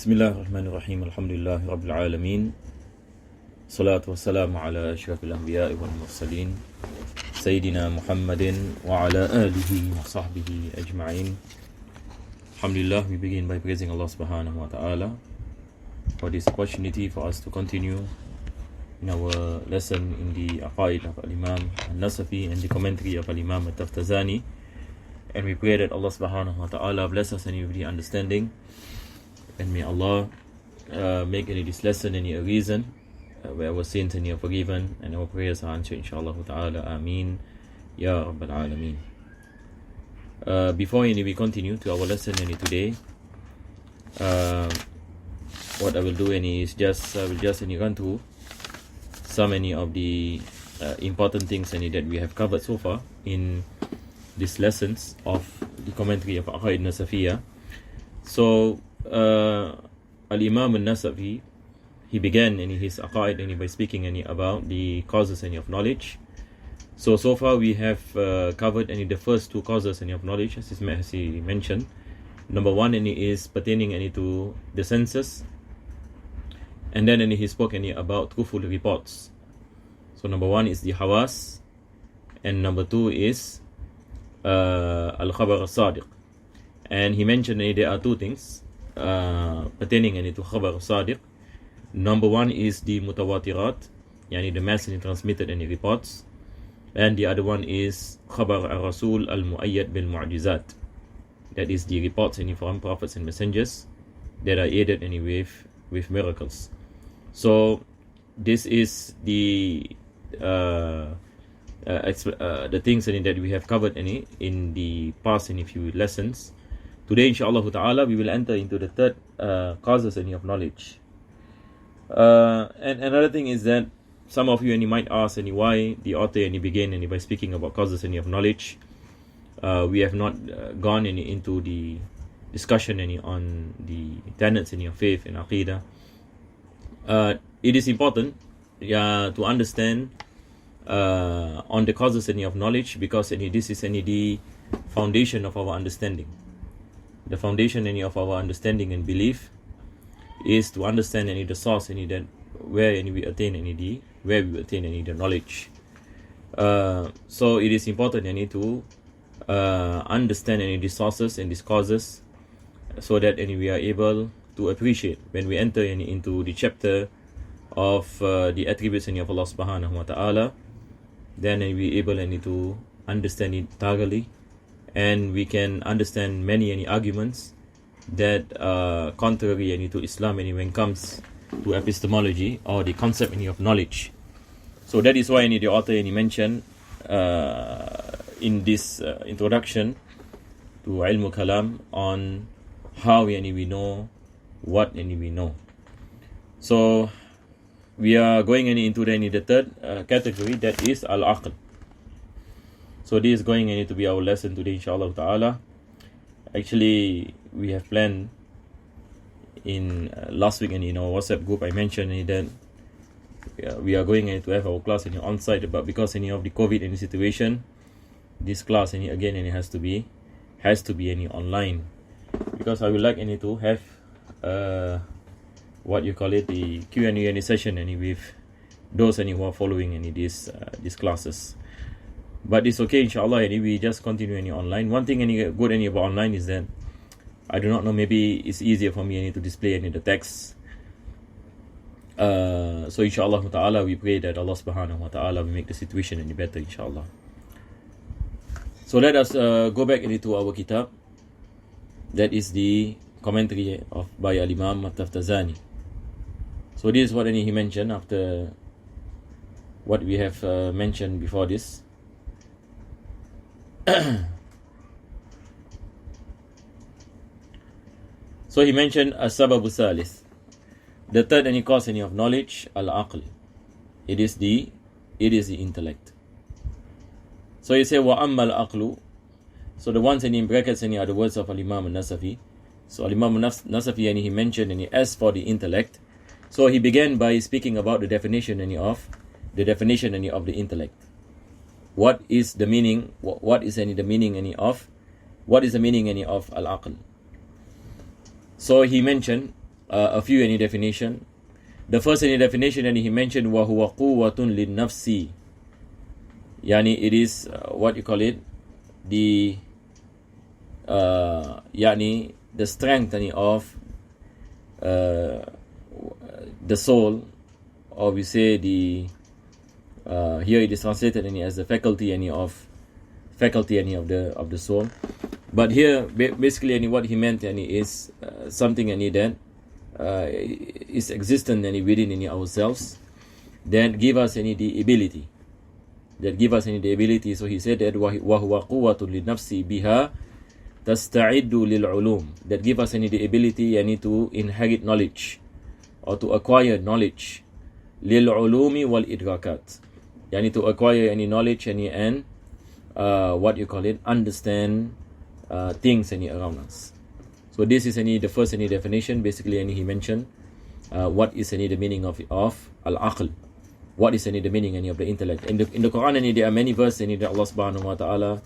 Bismillahirrahmanirrahim. Alhamdulillahi Rabbil Alameen. Salatu wassalamu ala ashrafil anbiya'i wal mursaleen. Sayyidina Muhammadin wa ala alihi wa sahbihi ajma'in. Alhamdulillah, we begin by praising Allah subhanahu wa ta'ala for this opportunity for us to continue in our lesson in the Aqaid of Al-Imam Nasafiyyah and the commentary of Al-Imam Al-Taftazani. And we pray that Allah subhanahu wa ta'ala bless us and with the understanding. And may Allah make any this lesson any a reason where our sins any are forgiven and our prayers are answered, inshallah ta'ala. Ameen Ya Rabbal Alameen. Before we continue to our lesson today, what I will do is I will just run through so many of the important things that we have covered so far in these lessons of the commentary of Aqaid Nasafiyyah. So Al-Imam Al-Nasafi, he began his Aqaid by speaking about the causes of knowledge. So far we have covered the first two causes of knowledge, as he mentioned. Number one is pertaining to the senses, and then he spoke about truthful reports. So number one is the hawas, and number two is al-khabar al-sadiq. And he mentioned there are two things pertaining to khabar al-sadiq. Number one is the mutawatirat, the massively transmitted reports, and the other one is khabar al-rasul al-mu'ayyad bil-mu'jizat. That is the reports from prophets and messengers that are aided with miracles. So this is the things that we have covered in the past few lessons. Today, inshallah ta'ala, we will enter into the third causes of knowledge. And another thing is that some of you might ask why the author began by speaking about causes of knowledge. We have not gone into the discussion on the tenets of faith and Aqidah. It is important to understand on the causes of knowledge, because this is the foundation of our understanding. The foundation of our understanding and belief is to understand the source that where we attain the knowledge. So it is important to understand the sources and these causes, so that we are able to appreciate when we enter into the chapter of the attributes of Allah subhanahu wa ta'ala. Then we are able to understand it thoroughly, and we can understand many arguments that are contrary to Islam when it comes to epistemology or the concept of knowledge. So that is why the author mentioned in this introduction to Ilm Kalam on how we know what we know. So we are going into the third category, that is Al-Aql. So this is going to be our lesson today, inshallah ta'ala. Actually, we have planned in last week in our WhatsApp group, I mentioned that we are going to have our class on site, but because of the COVID situation, this class again has to be online, because I would like to have what you call it, the Q&A session with those who are following these classes. But it's okay, inshallah, we just continue online. One thing good about online is that I do not know, maybe it's easier for me to display the text. So inshallah ta'ala, we pray that Allah subhanahu wa ta'ala will make the situation any better, inshallah. So let us go back into our kitab. That is the commentary by Al-Imam Al-Taftazani. So this is what he mentioned after what we have mentioned before this. So he mentioned as-sababu thalith, the third cause of knowledge, al-aql. It is the intellect. So he said wa amma al-aqlu. So the ones in brackets are the words of Al-Imam Al-Nasafi. So Al-Imam Al-Nasafi he mentioned as for the intellect. So he began by speaking about the definition of the intellect. What is the meaning? What is the meaning of al-aql? So he mentioned a few any definition. The first any definition and he mentioned وَهُوَ قُوَّةٌ لِلنَّفْسِ, yani it is what you call it, the yani the strength of the soul, or we say the here it is translated as the faculty of the soul. But here basically what he meant is something that is existent within ourselves that give us the ability. So he said that وَهُوَ قُوَّةٌ لِلنَّفْسِ بِهَا تَسْتَعِدُّ لِلْعُلُومِ, that give us the ability to inherit knowledge or to acquire knowledge. لِلْعُلُومِ وَالْإِدْرَاكَاتِ, to acquire any knowledge and what you call it, understand things around us. So this is the first definition. Basically he mentioned what is the meaning of al-aql. What is the meaning of the intellect? In the Quran there are many verses that Allah subhanahu wa ta'ala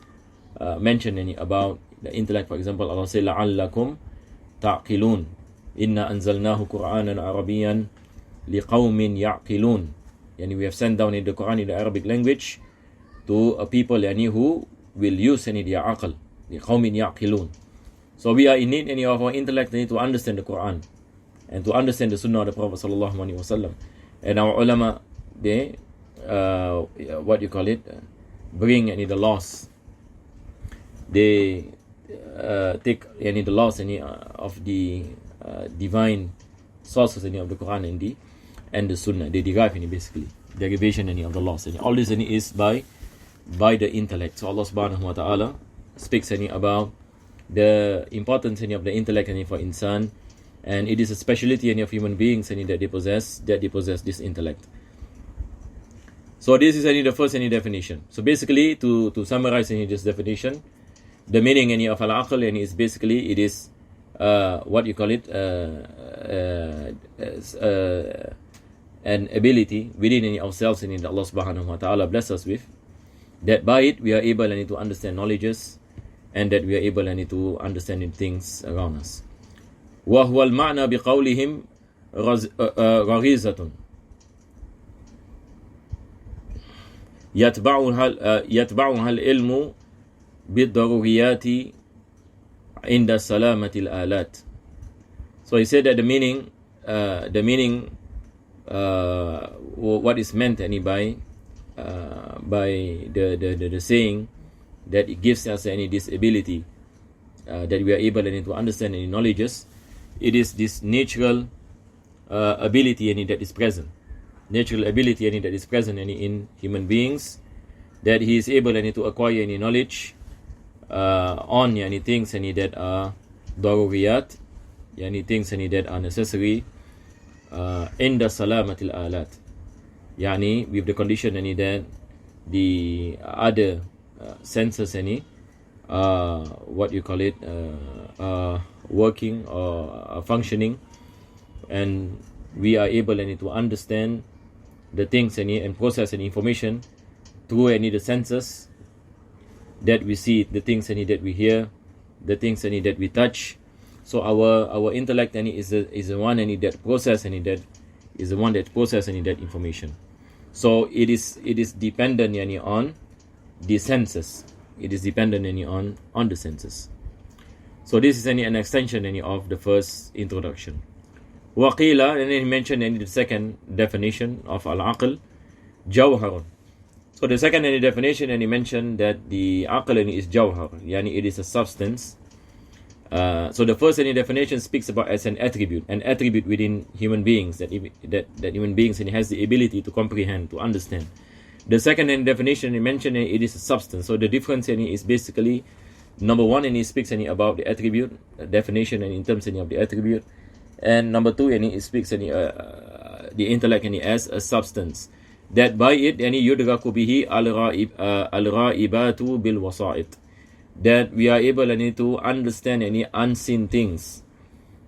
mentioned about the intellect. For example, Allah says لَعَلَّكُمْ تَعْقِلُونَ إِنَّا أَنزَلْنَاهُ قُرْآنًا عَرَبِيًّا لِقَوْمٍ يَعْقِلُونَ. We have sent down in the Quran in the Arabic language to a people who will use their aql. لِقَوْمٍ يَعْقِلُونَ. So we are in need of our intellect to understand the Quran and to understand the Sunnah of the Prophet sallallahu alaihi wasallam. And our ulama, they what you call it, bring the laws. They take the laws of the divine sources of the Quran and the Sunnah. They derive basically derivation of the laws. All this is by the intellect. So Allah subhanahu wa ta'ala speaks about the importance of the intellect for insan, and it is a speciality of human beings that they possess this intellect. So this is the first definition. So basically to summarize this definition, the meaning of al-aql is basically it is what you call it, an ability within ourselves that Allah subhanahu wa ta'ala bless us with, that by it we are able to understand knowledges, and that we are able to understand things around us. وَهُوَ الْمَعْنَى بِقَوْلِهِمْ غَرِيزَةٌ يتبعها العلم بالضروريات عند سلامة الآلات. So he said that the meaning what is meant by the saying that it gives us this ability that we are able to understand any knowledges, it is this natural ability that is present. Natural ability that is present in human beings, that he is able to acquire any knowledge on things that are daruriyat, things that are necessary in the salamatil alat, with the condition that the other senses what you call it, working or functioning, and we are able to understand the things and process information through the senses, that we see, the things that we hear, the things that we touch. So our intellect is the one that process that is the one that processes that information. So it is dependent on the senses. It is dependent on the senses. So this is an extension of the first introduction. Waqila, and then he mentioned the second definition of al-aql, jawharun. So the second definition, and he mentioned that the aql is jawhar, it is a substance. So the first definition speaks about as an attribute within human beings, that human beings has the ability to comprehend, to understand. The second definition he mentioned, it is a substance. So the difference is basically, number one, and he speaks about the attribute definition and in terms of the attribute, and number two, and he speaks the intellect as a substance, that by it yudraku bihi al-ra'ibatu bil wasa'id, that we are able to understand any unseen things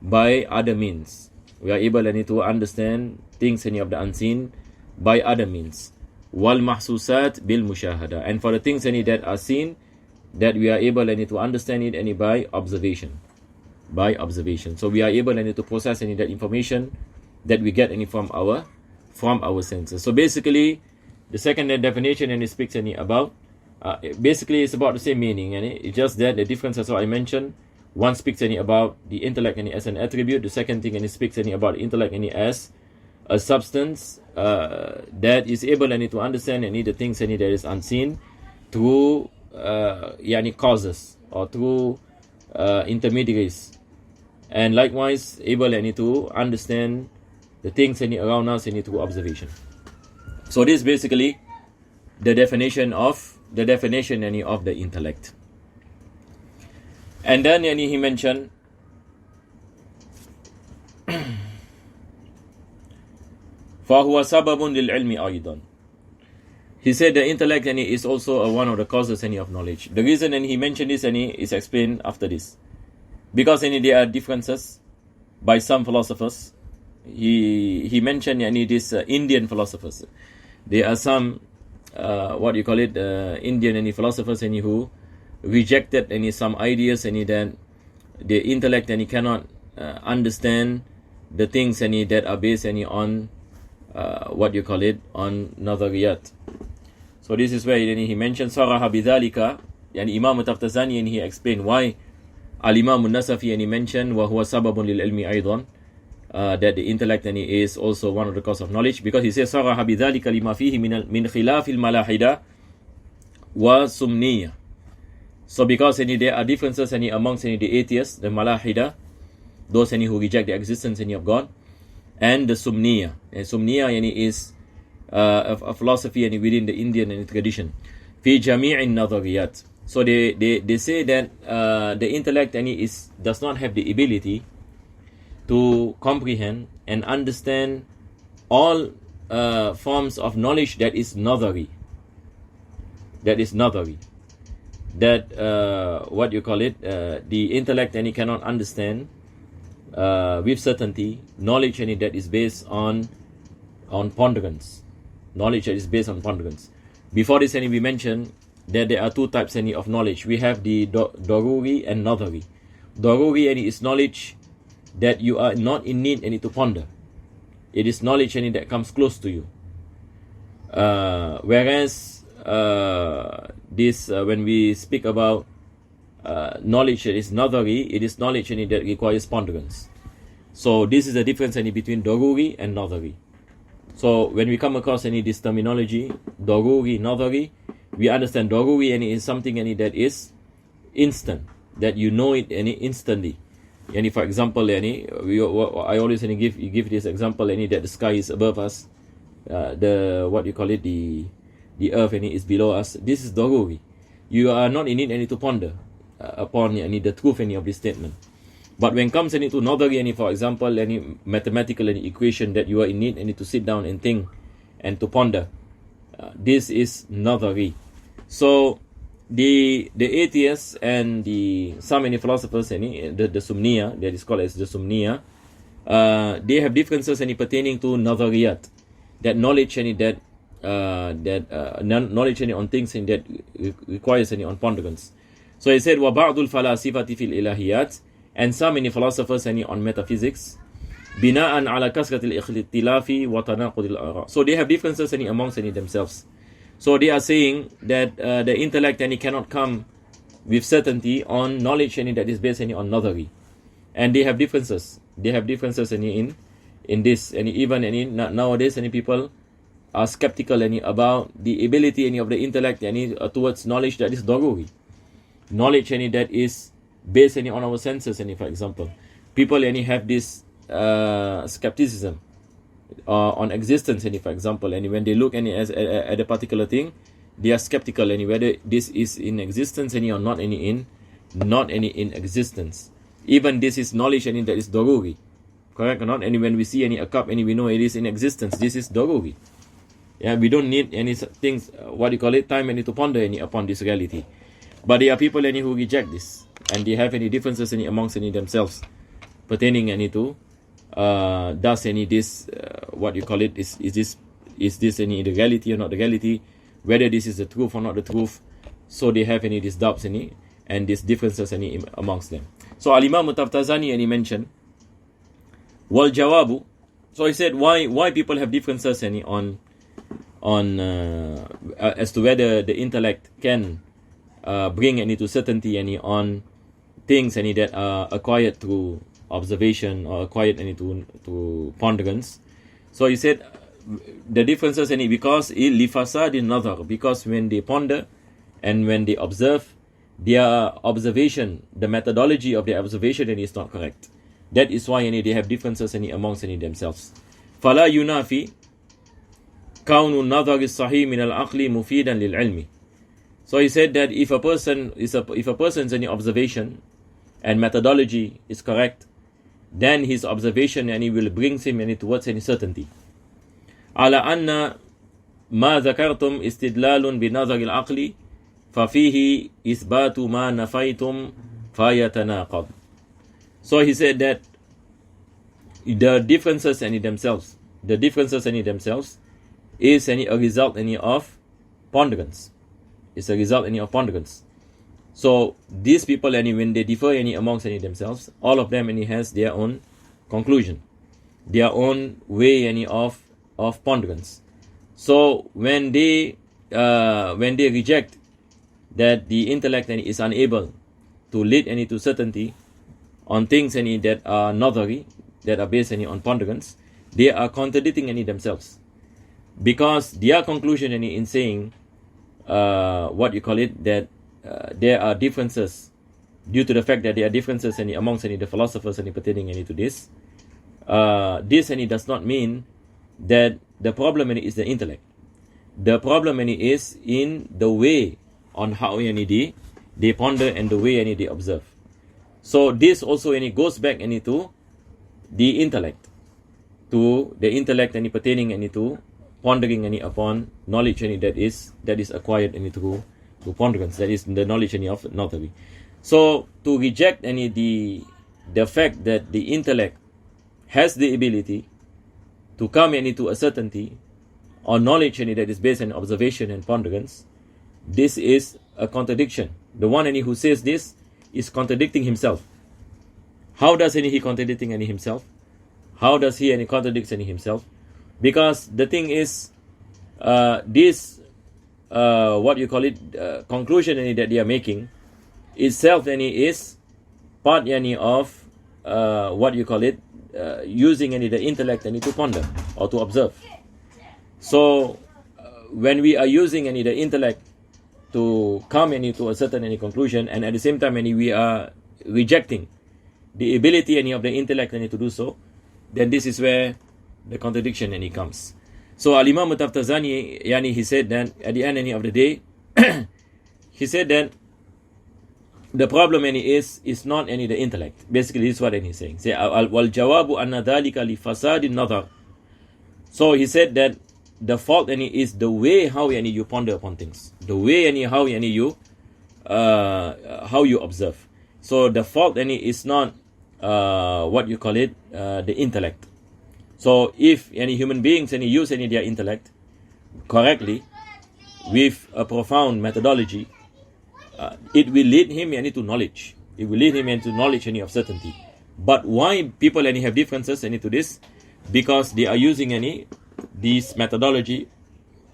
by other means. We are able to understand things of the unseen by other means. Wal mahsusat bil mushahada, and for the things that are seen, that we are able to understand it by observation. by observation. So we are able any to process any that information that we get any from our senses. So basically, the second definition and it speaks any about basically it's about the same meaning, and it's just that the difference as what I mentioned. One speaks any about the intellect any as an attribute. The second thing and it speaks any about intellect any as a substance that is able any to understand any the things any that is unseen through causes or through intermediaries, and likewise able any to understand the things any around us any through observation. So this is basically the definition any of the intellect. And then he mentioned فَهُوَ سَبَبٌ لِلْعِلْمِ أَيْضًا. He said the intellect is also one of the causes of knowledge. The reason he mentioned this is explained after this. Because there are differences by some philosophers. He mentioned these Indian philosophers. There are some Indian philosophers who rejected some ideas that the intellect cannot understand the things that are based on on nazariyat. So this is where he mentioned Saraha bidhalika, Imam Taftazani, and he explained why Al-Imam Nasafiyyah, and he mentioned wa huwa sababun lil ilmi aydan, that the intellect is also one of the cause of knowledge, because he says Saraha bidhalika lima fihi min khilaf al-malahida wa sumniyah. So because there are differences amongst the atheists, the malahida, those who reject the existence of God, and the sumniyah. And sumniyah is a philosophy within the Indian tradition. Fi jami'in nazariyat. So they say that the intellect does not have the ability to comprehend and understand all forms of knowledge that is nazari. That the intellect cannot understand with certainty knowledge that is based on ponderance. Knowledge that is based on ponderance. Before this we mentioned that there are two types of knowledge. We have the daruri and nadari. Daruri is knowledge that you are not in need to ponder. It is knowledge that comes close to you. Whereas when we speak about knowledge that is nadari, it is knowledge that requires ponderance. So this is the difference between daruri and nadari. So when we come across this terminology, daruri, nadari, we understand daruri is something that is instant, that you know it instantly. For example, I always give this example that the sky is above us, the earth is below us. This is daruri. You are not in need to ponder upon the truth of this statement. But when it comes to nadari, for example, any mathematical equation that you are in need to sit down and think and to ponder, this is nadari. So the atheists and some philosophers, the sumniya, that is called as the sumniya, they have differences pertaining to nadariyat, that knowledge knowledge on things that requires on ponderance. So he said وَبَعْضُ الْفَلَاسِفَةِ فِي الْإِلَهِيَاتِ, and some philosophers on metaphysics, بِنَاءً عَلَى كَسْرَةِ الْإِخْتِلَافِ وَتَنَاقُضِ الْآرَاءِ. So they have differences amongst themselves. So they are saying that the intellect cannot come with certainty on knowledge that is based on nadari, and they have differences. They have differences in this, and even nowadays people are skeptical about the ability of the intellect towards knowledge that is daruri, knowledge that is based on our senses. For example, people have this skepticism on existence. For example, when they look at a particular thing, they are skeptical whether this is in existence or not in existence. Even this is knowledge that is daruri, correct or not? And when we see a cup we know it is in existence, this is daruri. Yeah, we don't need any things, time to ponder upon this reality. But there are people who reject this, and they have differences amongst themselves pertaining to does this is this the reality or not the reality, whether this is the truth or not the truth. So they have these doubts and these differences any amongst them. So Al-Imam Taftazani and he mentioned wal jawabu. So he said why people have differences any on as to whether the intellect can bring any to certainty any on things any that are acquired through observation or acquired any to ponderance. So he said the differences any because lifasadin nazar, because when they ponder and when they observe, their observation, the methodology of their observation is not correct. That is why any they have differences any amongst any themselves. فلا ينافي كون النظر الصحيح من العقل مفيدا للعلم. So he said that if a person's any observation and methodology is correct, then his observation and he will bring him any towards any certainty. على أن ما ذكرتم استدلال بنظر العقل ففيه إثبات ما نفيتم فيتناقض. So he said that the differences in themselves is a result of ponderance. It's a result of ponderance. So these people when they differ amongst themselves, all of them has their own conclusion, their own way of ponderance. So when they reject that the intellect is unable to lead to certainty on things that are nazari, that are based on ponderance, they are contradicting themselves, because their conclusion in saying that there are differences due to the fact that there are differences amongst the philosophers pertaining to this. This does not mean that the problem is the intellect. The problem is in the way on how they ponder and the way they observe. So this also goes back to the intellect, pertaining to pondering upon knowledge that is acquired through ponderance, that is the knowledge of knowledge. So to reject the fact that the intellect has the ability to come to a certainty or knowledge that is based on observation and ponderance, this is a contradiction. The one who says this is contradicting himself. How does he contradicting himself? How does he contradicts himself? Because the thing is, this conclusion that they are making itself is part of using the intellect to ponder or to observe. So when we are using the intellect to come to a certain conclusion, and at the same time we are rejecting the ability of the intellect to do so, then this is where the contradiction comes. So Al-Imam Taftazani, he said that at the end of the day, he said that the problem is not the intellect. Basically, this is what he's saying. Say wal jawabu anna dhalika li fasadin nazar. So he said that the fault is the way how you ponder upon things, the way how you observe. So the fault is not the intellect. So if any human beings use their intellect correctly with a profound methodology, it will lead him to knowledge. It will lead him into knowledge of certainty. But why people have differences to this? Because they are using this methodology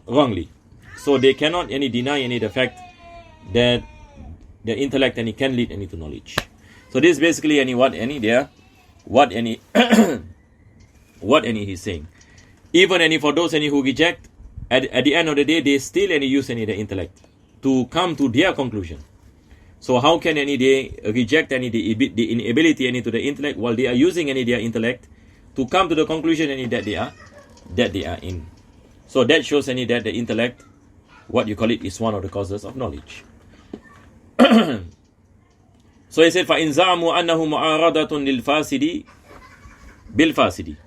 wrongly. So they cannot deny the fact that the intellect can lead to knowledge. So this is basically what he's saying. Even for those who reject, at the end of the day, they still use the intellect to come to their conclusion. So how can they reject the inability to the intellect while they are using their intellect to come to the conclusion that they are in? So that shows that the intellect, is one of the causes of knowledge. So he said, فَإِنْ زَعْمُوا أَنَّهُ مُعَارَضَةٌ لِلْفَاسِدِ بِالْفَاسِدِ.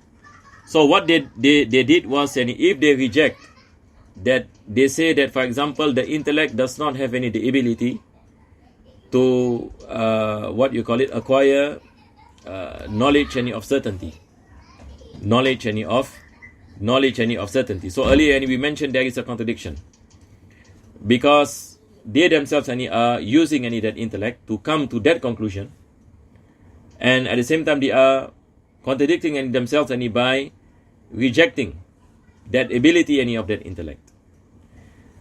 So what they did was, if they reject that, they say that, for example, the intellect does not have the ability to acquire knowledge of certainty. Knowledge of certainty. So earlier we mentioned there is a contradiction, because they themselves are using that intellect to come to that conclusion, and at the same time they are contradicting themselves by rejecting that ability of that intellect.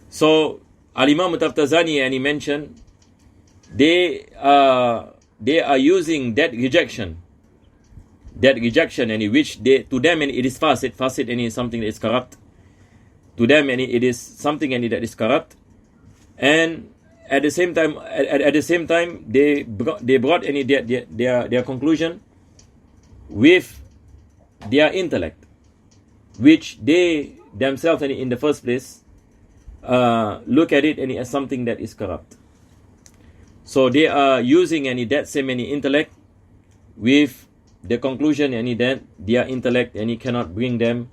So Al-Imam Taftazani mentioned they are using that rejection which to them it is fasid is something that is corrupt. To them it is something that is corrupt, and at the same time they brought their conclusion with their intellect, which they themselves in the first place look at it as something that is corrupt. So they are using that same intellect with the conclusion that their intellect cannot bring them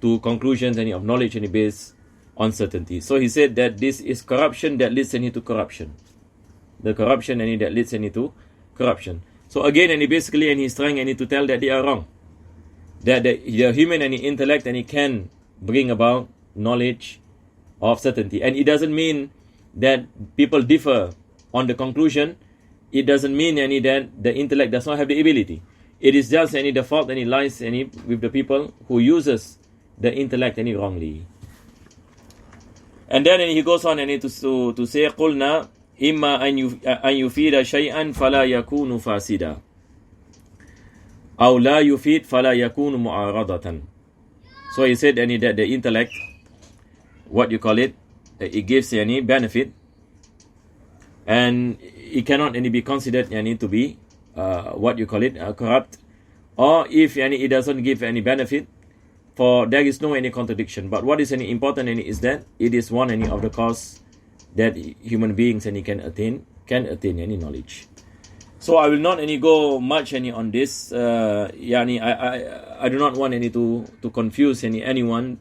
to conclusions of knowledge based on certainty. So he said that this is corruption that leads to corruption. The corruption that leads to corruption. So again, basically he's trying to tell that they are wrong. That the human intellect can bring about knowledge of certainty. And it doesn't mean that people differ on the conclusion. It doesn't mean that the intellect does not have the ability. It is just the fault lies with the people who uses the intellect wrongly. And then he goes on to say قُلْنَا إِمَّا أَن يُفِيدَ شَيْئًا فَلَا يَكُونُ فَاسِدًا أَوْ لَا يُفِيد فَلَا يَكُونُ مُعَارَضَةً. So he said that the intellect, what you call it, it gives benefit, and it cannot be considered to be what you call it, corrupt, or if it doesn't give any benefit, for there is no contradiction. But what is important is that it is one of the cause that human beings can attain knowledge. So I will not go much on this. I do not want to confuse anyone.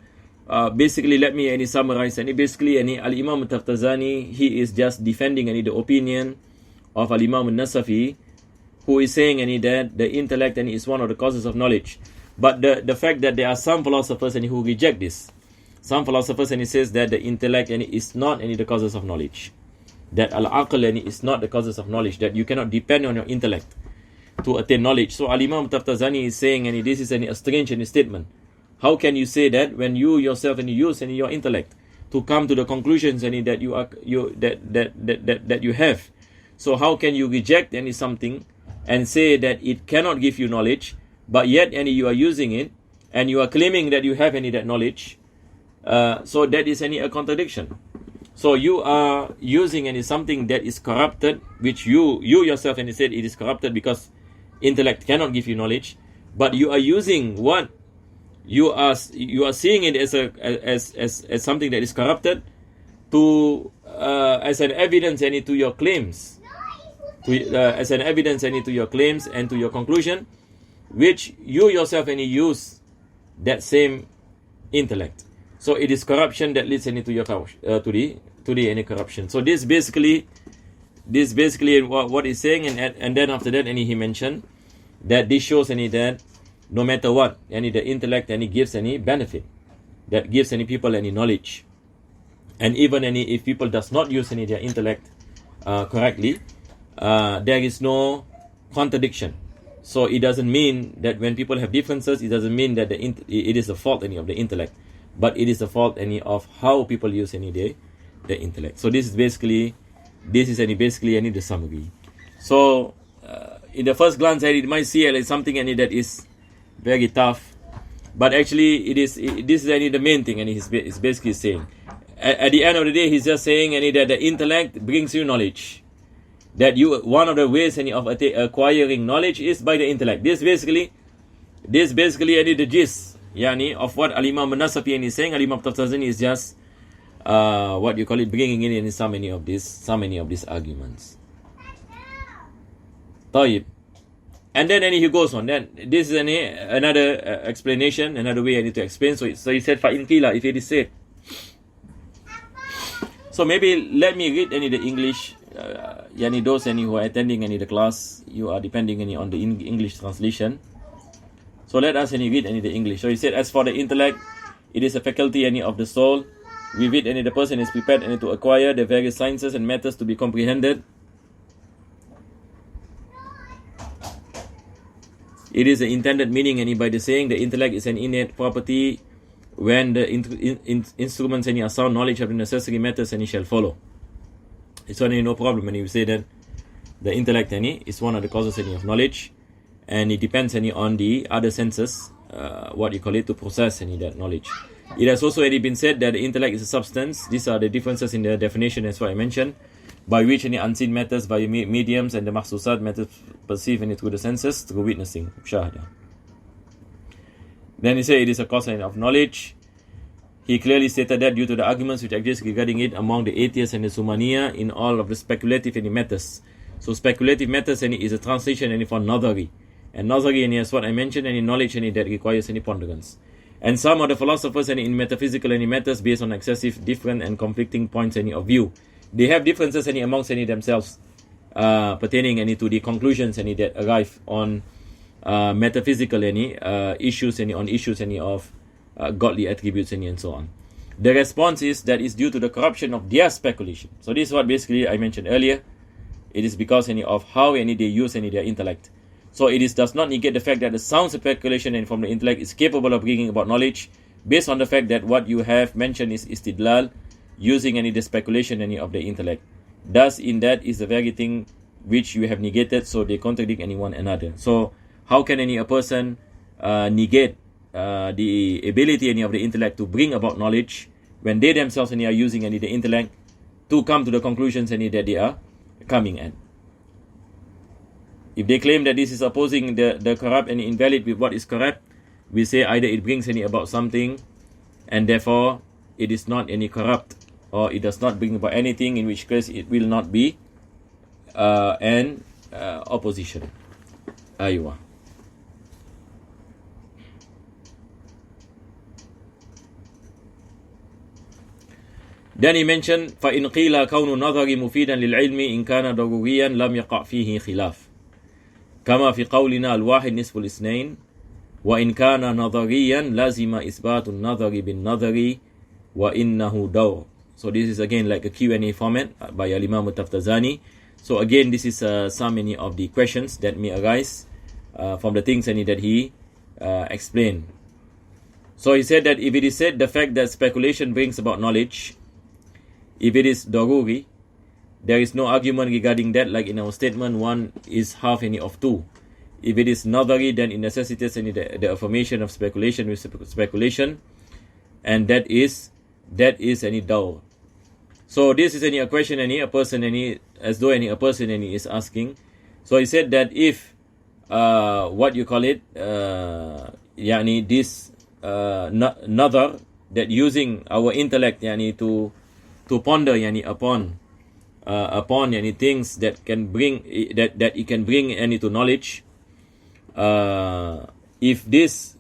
Basically, let me summarize. Basically, Al-Imam Taftazani, he is just defending the opinion of Al-Imam Nasafiyyah, who is saying that the intellect is one of the causes of knowledge. But the fact that there are some philosophers who reject this. Some philosophers says that the intellect is not the causes of knowledge. That al-aql is not the causes of knowledge. That you cannot depend on your intellect to attain knowledge. So Al-Imam Taftazani is saying this is a strange statement. How can you say that when you yourself use your intellect to come to the conclusions that you have? So how can you reject something and say that it cannot give you knowledge, but yet you are using it and you are claiming that you have that knowledge? So that is a contradiction. So you are using something that is corrupted, which you yourself said it is corrupted because intellect cannot give you knowledge, but you are using what you are seeing it as something that is corrupted to as an evidence to your claims, as an evidence to your claims and to your conclusion, which you yourself use that same intellect. So it is corruption that leads to your to the corruption. So this basically what he's saying, and then after that he mentioned that this shows that no matter what the intellect gives benefit, that gives people knowledge, and even if people does not use their intellect correctly, there is no contradiction. So it doesn't mean that when people have differences, it doesn't mean that it is the fault of the intellect, but it is the fault of how people use the intellect. So this is basically the summary. So in the first glance, it might see like something that is very tough, but actually this is the main thing, and he's basically saying at the end of the day, he's just saying that the intellect brings you knowledge. That one of the ways of acquiring knowledge is by the intellect. This basically the gist of what Al-Imam Nasafiyyah is saying. Al-Imam Taftazani is just what you call it, bringing in so many of these arguments. طيب. And then he goes on. Then this is another explanation, another way I need to explain. So he said, فَإِنْ قِيلَ, if it is said. So maybe let me read the English. Those who are attending the class, you are depending on the English translation. So let us read the English. So he said, as for the intellect, it is a faculty of the soul with it the person is prepared to acquire the various sciences and methods to be comprehended. It is the intended meaning by the saying the intellect is an innate property. When the instruments are sound, knowledge of the necessary matters shall follow. It's only no problem when you say that the intellect is one of the causes of knowledge, and it depends on the other senses, what you call it, to process that knowledge. It has also already been said that the intellect is a substance. These are the differences in the definition, as what I mentioned, by which any unseen matters by mediums and the mahsusat matters perceived through the senses, through witnessing, shahada. Then he said it is a cause of knowledge. He clearly stated that due to the arguments which exist regarding it among the atheists and the Sumaniya in all of the speculative matters. So speculative matters is a translation for nadari. And nadari is what I mentioned, knowledge that requires ponderance. And some of the philosophers in metaphysical matters based on excessive, different and conflicting points of view. They have differences amongst themselves pertaining to the conclusions that arrive on metaphysical issues on issues of godly attributes and so on. The response is that is due to the corruption of their speculation. So this is what basically I mentioned earlier. It is because of how they use their intellect. So it does not negate the fact that the sound speculation from the intellect is capable of bringing about knowledge, based on the fact that what you have mentioned is istidlal, using the speculation of the intellect. Thus in that is the very thing which you have negated, so they contradict one another. So how can a person negate the ability of the intellect to bring about knowledge when they themselves are using the intellect to come to the conclusions that they are coming at? If they claim that this is opposing the corrupt and invalid with what is correct, we say either it brings about something and therefore it is not any corrupt, or it does not bring about anything, in which case it will not be an opposition. Aywa. Then he mentioned فَإِنْ قِيلَ كَوْنُ النَّظَرِ مُفِيدًا لِلْعِلْمِ إِنْ كَانَ ضَرُورِيًّا لَمْ يَقَعْ فِيهِ خِلَافٌ كما في قولنا الواحد نصف الاثنين وإن كان نظريا لازم إثبات النظر بالنظر وإنه دور. So this is again like a Q&A format by Al-Imam Al-Taftazani. So again this is some of the questions that may arise from the things that he explained. So he said that if it is said the fact that speculation brings about knowledge, if it is daruri, there is no argument regarding that, like in our statement, one is half of two. If it is nadari, then it necessitates the affirmation of speculation with speculation, and that is any daw. So this is a question a person as though a person is asking. So he said that if what you call it this nadar, that using our intellect to ponder upon things that can bring that it can bring to knowledge, if this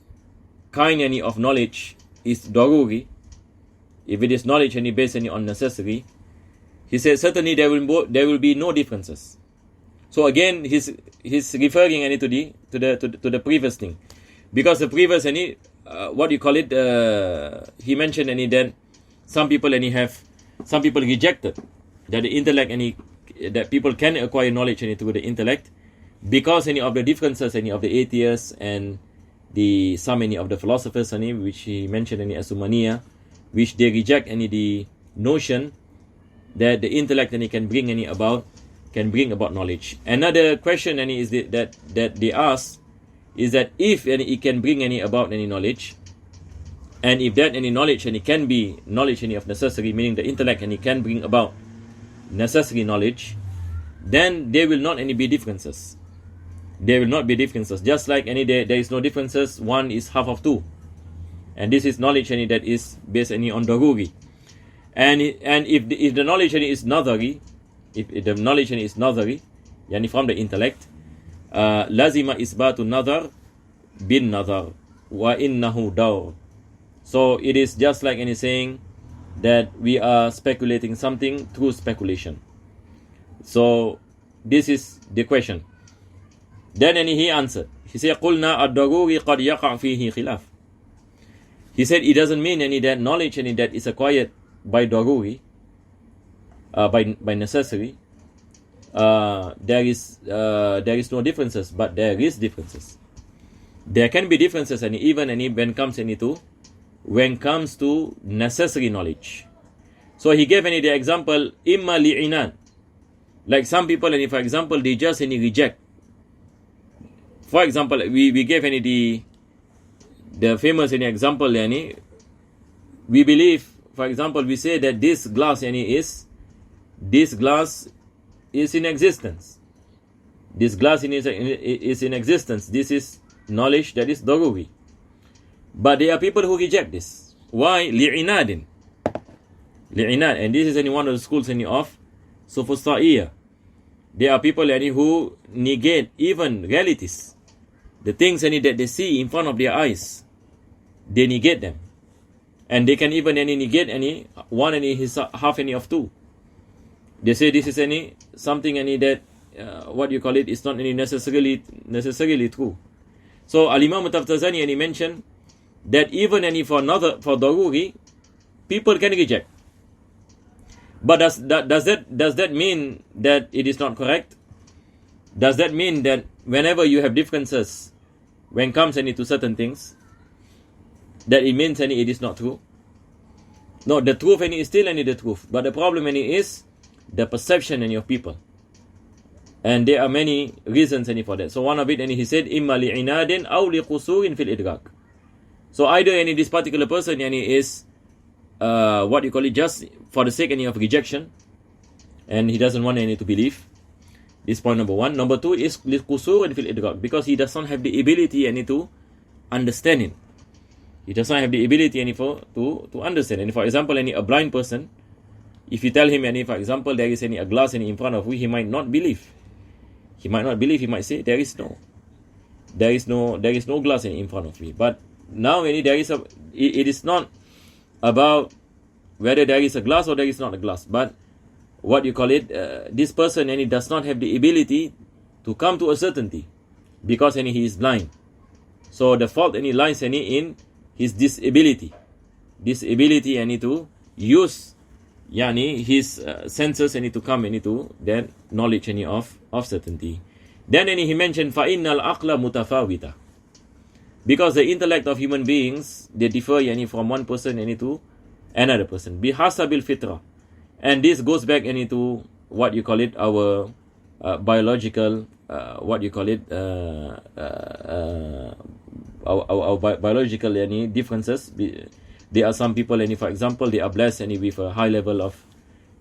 kind of knowledge is daruri, if it is knowledge based on necessity, he says certainly there will be no differences. So again he's referring to the previous thing, because the previous what you call it he mentioned that some people rejected that the intellect that people can acquire knowledge through the intellect, because of the differences of the atheists and the some of the philosophers which he mentioned as Sumaniya, which they reject the notion that the intellect can bring about knowledge. Another question is that they ask is that if it can bring about any knowledge, and if that any knowledge can be knowledge of necessary, meaning the intellect can bring about necessary knowledge, then there will not be differences. There will not be differences. Just like there is no differences, one is half of two, and this is knowledge that is based on daruri. And if the knowledge is nadari, if the knowledge is nadari, from the intellect, lazima isbatu nadar bin nadar wa innahu daw. So it is just like saying that we are speculating something through speculation. So this is the question. Then he answered. He said, قُلْنَا الدَّرُورِ قَدْ يَقَعْ فِيهِ خِلَافٌ. He said it doesn't mean that knowledge that is acquired by daruri, by necessary, there is no differences, but there is differences. There can be differences, and even when comes to necessary knowledge. So he gave the example imma li'inan, like some people, for example, they just reject. For example, we gave the famous example, we believe, for example, we say that this glass is in existence. This glass is in existence. This is knowledge that is daruri. But there are people who reject this. Why? Li'inad. And this is one of the schools of Nasafiyyah. There are people who negate even realities. The things that they see in front of their eyes, they negate them. And they can even negate one half of two. They say this is something that what you call it is not necessarily true. So Al-Imam Taftazani mentioned that even for daruri, people can reject. But does that mean that it is not correct? Does that mean that whenever you have differences when it comes to certain things, that it means it is not true? No, the truth is still the truth. But the problem is the perception of people. And there are many reasons for that. So one of it, he said, imma li'inadin aw liqusurin fil idrak. So either this particular person is what you call it, just for the sake of rejection, and he doesn't want to believe. This point number one. Number two is liqusurin fil idrak, because he does not have the ability to understand it. He does not have the ability to understand. And for example, a blind person, if you tell him, for example, there is a glass in front of you, he might not believe. He might say, there is no glass in front of me. But now it is not about whether there is a glass or there is not a glass, but what you call it, this person does not have the ability to come to a certainty, because he is blind. So the fault lies in his disability to use his senses to come into that knowledge of certainty. Then he mentioned فَإِنَّ الْعَقْلَ مُتَفَاوِتَ, because the intellect of human beings, they differ from one person to another person. بِحَسَبِ الْفِطْرَةِ, and this goes back into what you call it, our biological our biological differences. There are some people, for example, they are blessed with a high level of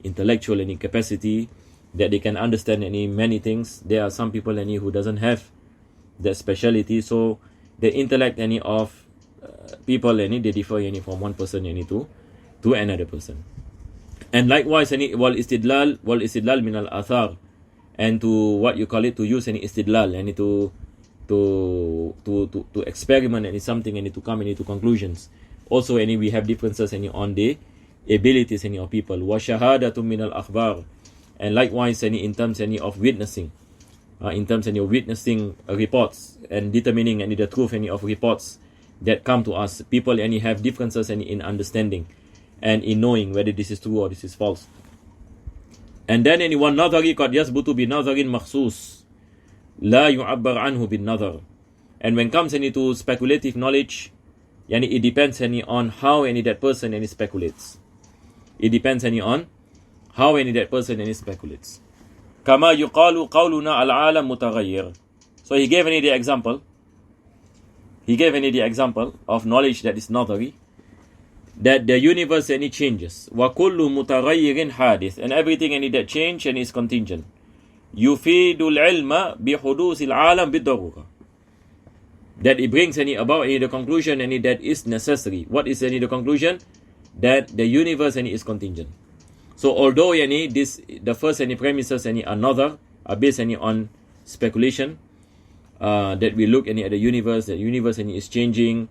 intellectual capacity, that they can understand many things. There are some people who doesn't have that speciality. So the intellect of people they differ from one person to another person. And likewise, wal istidlal min al athar, and to what you call it, to use istidlal to experiment something to come to conclusions. Also, we have differences on the abilities of people. Wa shahadatu min al akhbar, and likewise in terms of witnessing, witnessing reports and determining the truth of reports that come to us. People have differences in understanding and in knowing whether this is true or this is false. And then one nadhari qad yasbutu bi nadharin makhsus la yu'abbar anhu bin nadhar. And when it comes to speculative knowledge, it depends on how that person speculates. It depends on how that person speculates. Kama yuqalu qawluna al-alam mutaghayyir. So he gave the example. He gave the example of knowledge that is nadhari, that the universe changes. Wa kullu mutaghayyirin hadith, and everything that change is contingent. Yufidul ilma bi hudusil alam bid-darura, that it brings about the conclusion that is necessary. What is the conclusion? That the universe is contingent. So although the first premises are based on speculation, that we look at the universe, is changing,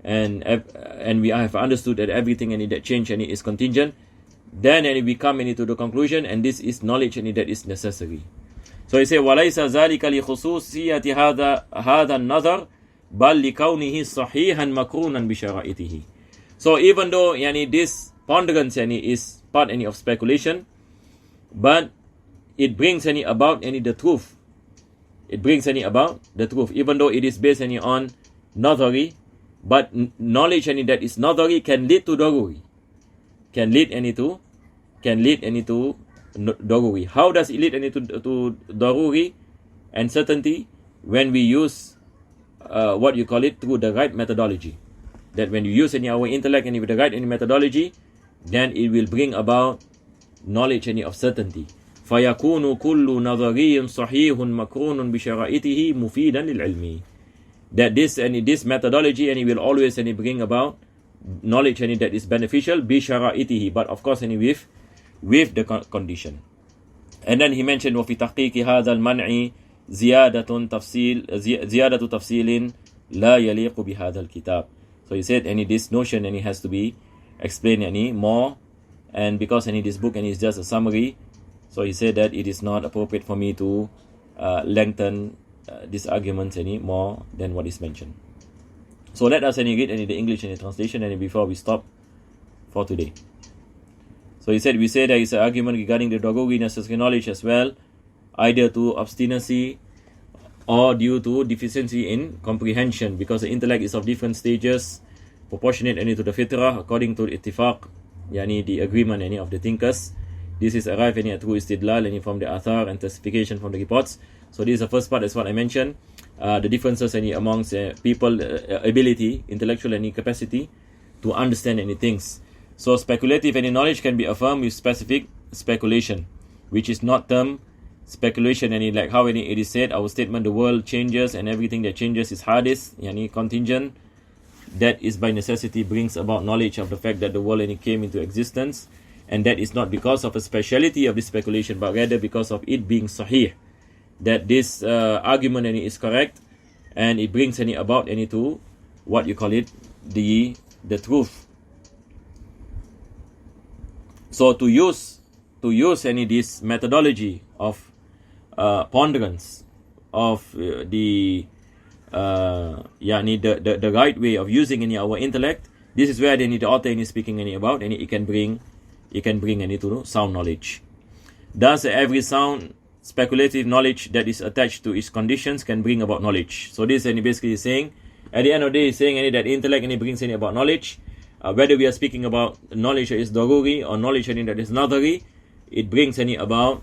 and we have understood that everything that change is contingent, then we come into the conclusion, and this is knowledge that is necessary. So he says, وَلَيْسَ ذَلِكَ لِخُصُوصِيَّةِ هَذَا النَّظَرِ بَلْ لِكَوْنِهِ صَحِيحًا مَكْرُونًا بِشَرَائِطِهِ. So even though this ponderance is part of speculation, but it brings about the truth. It brings about the truth, even though it is based on nadhari, but knowledge that is nadhari can lead to daruri. Can lead to daruri. How does it lead to daruri and certainty? When we use what you call it through the right methodology. That when you use our intellect and with the right methodology, then it will bring about knowledge of certainty. فَيَكُونُ كُلُّ نَظَرِيٌّ صَحِيحٌ مَكْرُونٌ بِشَرَائِطِهِ مُفِيدًا لِلْعِلْمِ. That this methodology will always bring about knowledge that is beneficial بِشَرَائِطِهِ, but of course with the condition. And then he mentioned وَفِي تَحْقِيقِ هَذَا الْمَنْعِ زِيَادَةُ تَفْصِيلٍ لَا يَلِيقُ بِهَذَا الْكِتَابِ. So he said this notion has to be explained more, and because this book is just a summary, so he said that it is not appropriate for me to lengthen this argument more than what is mentioned. So let us read the English translation before we stop for today. So he said, we say there is an argument regarding the daruri necessary knowledge as well, either to obstinacy or due to deficiency in comprehension, because the intellect is of different stages, proportionate to the fitrah, according to ittifaq, the agreement of the thinkers. This is arrived through istidlal from the athar and testification from the reports. So this is the first part, that's what I mentioned. The differences amongst people, ability, intellectual capacity to understand things. So speculative knowledge can be affirmed with specific speculation, which is not termed speculation like how it is said, our statement, the world changes and everything that changes is hadith, contingent. That is by necessity brings about knowledge of the fact that the world came into existence, and that is not because of a speciality of this speculation, but rather because of it being sahih, that this argument is correct, and it brings about to what you call it, the truth. So to use this methodology of ponderance of the right way of using our intellect, this is where the author is speaking about, and it can bring to sound knowledge. Thus, every sound speculative knowledge that is attached to its conditions can bring about knowledge. So this basically is saying, at the end of the day, is saying that intellect brings about knowledge. Whether we are speaking about knowledge that is daruri or knowledge that is nadhari, it brings about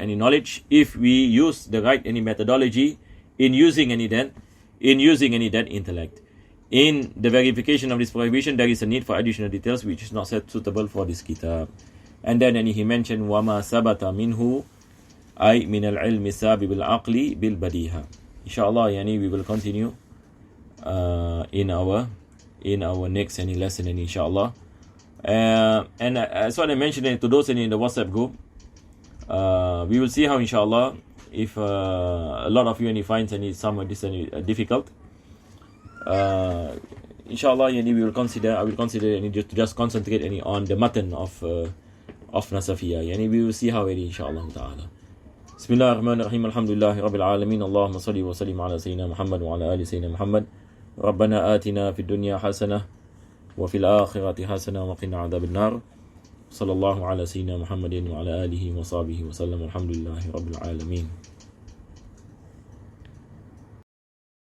any knowledge if we use the right methodology in using that intellect. In the verification of this prohibition, there is a need for additional details which is not suitable for this kitab. And then he mentioned وَمَا ثَبَتَ مِنْهُ أي من العلم السابق بالعقل بالبديهة. Inshallah, we will continue in our next lesson, inshallah. And as what I mentioned to those in the WhatsApp group, we will see how, inshallah, if a lot of you finds some of this difficult, inshallah, I will consider to just concentrate on the matan of Nasafiyyah. We will see how it is, inshallah ta'ala. Bismillah ar-Rahman ar-Rahim, alhamdulillahi rabbil alameen, Allahumma salli wa sallim ala Sayyidina Muhammad wa ala ali Sayyidina Muhammad. ربنا آتنا في الدنيا حسنة وفي الآخرة حسنة وقنا عذاب النار. صلى الله على سيدنا محمد وعلى آله وصحبه وسلم. الحمد لله رب العالمين.